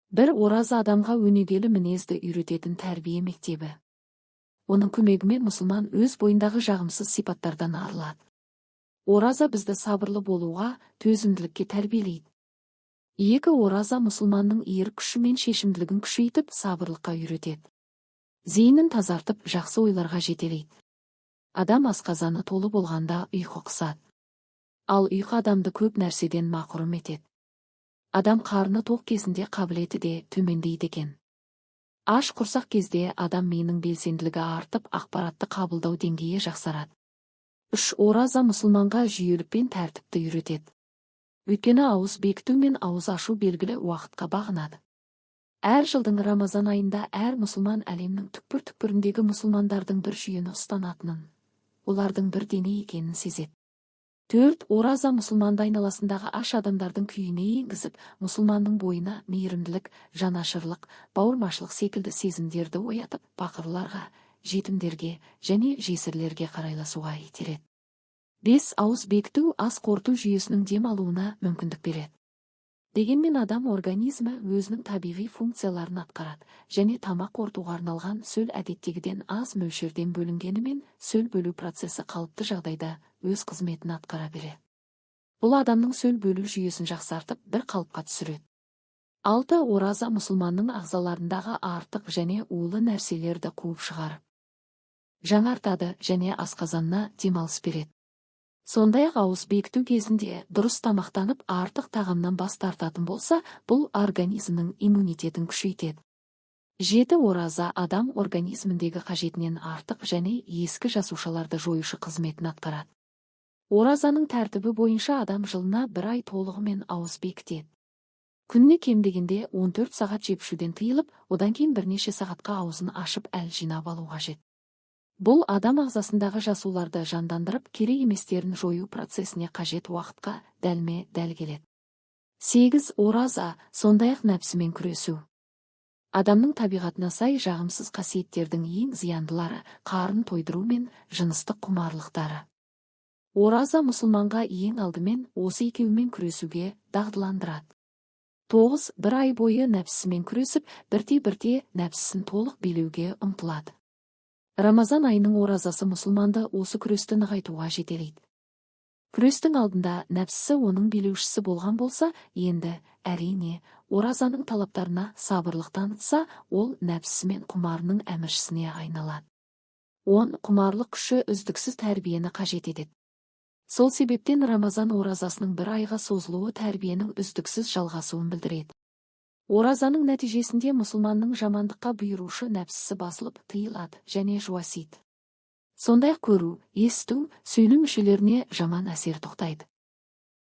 Бір ораза адамға өнегелі мінезді үйрететін тәрбие мектебі. Оның көмегімен мұсылман өз бойындағы жағымсыз сипаттардан арылады. Ораза бізді сабырлы болуға, төзімділікке тәрбиелейді. Екі ораза мұсылманның ерік күші мен шешімділігін күшейтіп, сабырлыққа үйретеді. Зейінін тазартып, жақсы ойларға жетелейді. Адам асқазаны толы болғанда ұйқы қысады. Ал ұйқы адамды көп нәрседен мақұрым етеді. Адам қарны тоқ кезінде қабілеті де төмендейді екен. Аш құрсақ кезде адам миының белсенділігі артып, ақпаратты қабылдау деңгейі жақсарады. Үш ораза мұсылманға жүйелік пен тәртіпті үйретеді. Өйткені ауыз бекіту мен ауыз ашу белгілі уақытқа бағынады. Әр жылдың Рамазан айында әр мұсылман әлемнің түкпір-түкпіріндегі мұсылмандардың бір жүйені ұстанатынын, олардың бір дене екенін сезеді. Төрт ораза мұсылманды айналасындағы аш адамдардың күйіне енгізіп, мұсылманның бойына мейірімділік, жанашырлық, бауырмашылық секілді сезімдерді оятып, пақырларға, жетімдерге және жесірлерге қарайласуға итереді. Бес ауыз бекіту ас қорыту жүйесінің дем алуына мүмкіндік береді. Дегенмен адам организмі өзінің табиғи функцияларын атқарады, және тамақ қорытуға арналған сөл әдеттегіден аз мөлшерден бөлінгенімен, сөл бөлу процесі қалыпты жағдайда өз қызметін атқара береді. Бұл адамның сөл бөлу жүйесін жақсартып, бір қалыпқа түсіреді. Алты ораза мұсылманның ағзаларындағы артық және улы нәрселерді қуып шығарып, жаңартады және асқазанына демалыс береді. Сондай-ақ ауыз бекіту кезінде дұрыс тамақтанып, артық тағамнан бас тартатын болса, бұл организмнің иммунитетін күшейтеді. Жеті ораза адам организміндегі қажетінен артық және ескі жасушаларды жоюшы қызметін атқарады. Оразаның тәртібі бойынша адам жылына бір ай толығымен ауыз бекітеді. Күніне кем дегенде 14 сағат жеп-ішуден тыйылып, одан кейін бірнеше сағатқа аузын ашып әл жинап алу қажет. Бұл адам ағзасындағы жасуларды жандандырып, керек еместерін жою процесіне қажет уақытқа дәлме-дәл келеді. 8 ораза, сондай-ақ нәпсімен күресу. Адамның табиғатына сай жағымсыз қасиеттердің ең зияндылары қарын тойдыру мен жыныстық құмарлықтары. Ораза мұсылманға ең алдымен осы екеуімен күресуге дағдыландырады. 9 бір ай бойы нәпсімен күресіп, бірте-бірте нәпсісін толық билеуге ұмтылады. Рамазан айының оразасы мұсылманды осы күресті нығайтуға жетелейді. Күрестің алдында нәпсісі оның билеушісі болған болса, енді әрине оразаның талаптарына сабырлық танытса, ол нәпсісі мен құмарының әміршісіне айналады. 10 құмарлық күші үздіксіз тәрбиені қажет етеді. Сол себептен Рамазан оразасының бір айға созылуы тәрбиенің үздіксіз жалғасуын білдіреді. Оразаның нәтижесінде мұсылманның жамандыққа бұйырушы нәпсісі басылып тыйылады және жуасиды. Сондай-ақ көру, есту, сөйлеу мүшелеріне жаман әсер тоқтайды.